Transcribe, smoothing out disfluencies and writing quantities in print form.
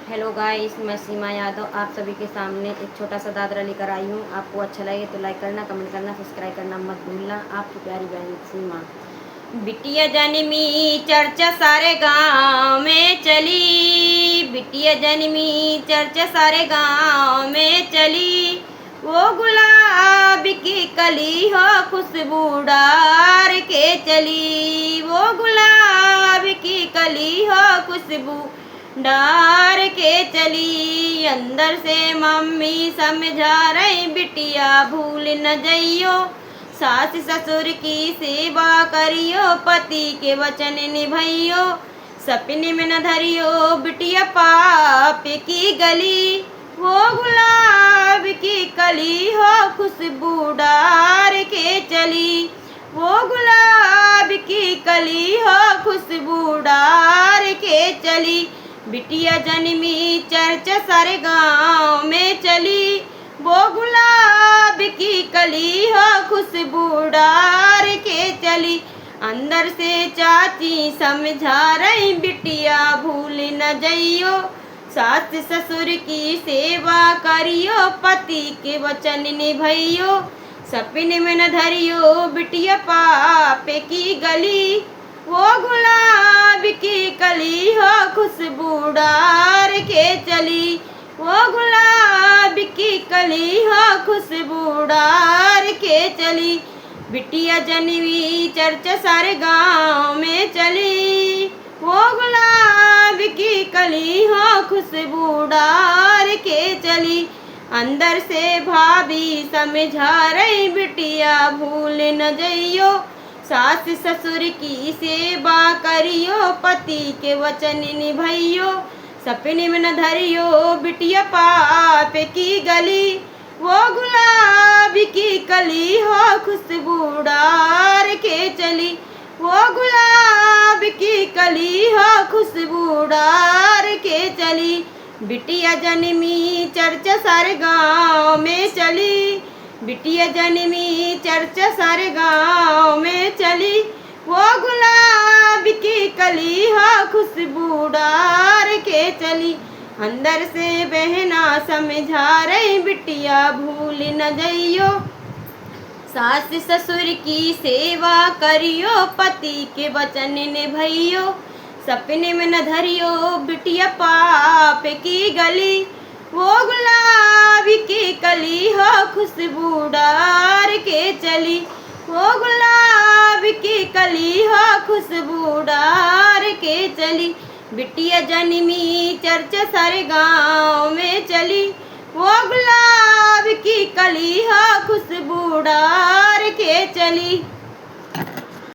Hello guys, मैं सीमा यादव आप सभी के सामने एक छोटा सा दादरा लेकर आई हूँ। आपको अच्छा लगे तो लाइक करना, कमेंट करना, सब्सक्राइब करना मत भूलना। आपकी प्यारी बहन सीमा। बिटिया जन्मी चर्चा सारे गांव में चली, बिटिया जन्मी चर्चा सारे गांव में चली। वो गुलाब की कली हो खुशबू डार के चली, वो गुलाब की कली हो खुशबू डार के चली। अंदर से मम्मी समझा रही बिटिया भूल न जइयो, सास ससुर की सेवा करियो, पति के वचन निभइयो, सपने में न धरियो बिटिया पाप की गली। वो गुलाब की कली हो खुशबू डार के चली, वो गुलाब की कली हो खुशबू डार के चली। बिटिया जन्मी चर्चा सारे गांव में चली, वो गुलाब की कली हो खुशबू डार के चली। अंदर से चाची समझा रही बिटिया भूल न जइयो, सास ससुर की सेवा करियो, पति के वचन निभइयो, सपने में न धरियो बिटिया पाप की गली। वो गुलाब की कली हो खुशबू डार के चली, वो गुलाब की कली हो खुशबू डार के चली। बिटिया जन्मी चर्चा सारे गांव में चली, वो गुलाब की कली हो खुशबू डार के चली। अंदर से भाभी समझा रही बिटिया भूल न जइयो, सास ससुर की सेवा करियो, पति के वचन निभइयो, सपने में न धरियो बिटिया पाप की गली। वो गुलाब की कली हो खुशबू डार के चली, वो गुलाब की कली हो खुशबू डार के चली। बिटिया जन्मी चर्चा सारे गांव में चली, बिटिया जन्मी चर्चा सारे गांव में चली। वो गुलाब की कली हो खुशबू डार के चली। अंदर से बहना समझा रही बिटिया भूल न जइयो, सास ससुर की सेवा करियो, पति के वचन निभइयो, सपने में न धरियो बिटिया पाप की गली। वो गुलाब की कली हो खुशबू डार के चली, वो गुलाब की कली हो खुशबू डार के चली। बिटिया जन्मी चर्चा सारे गांव में चली, वो गुलाब की कली हो खुशबू डार के चली।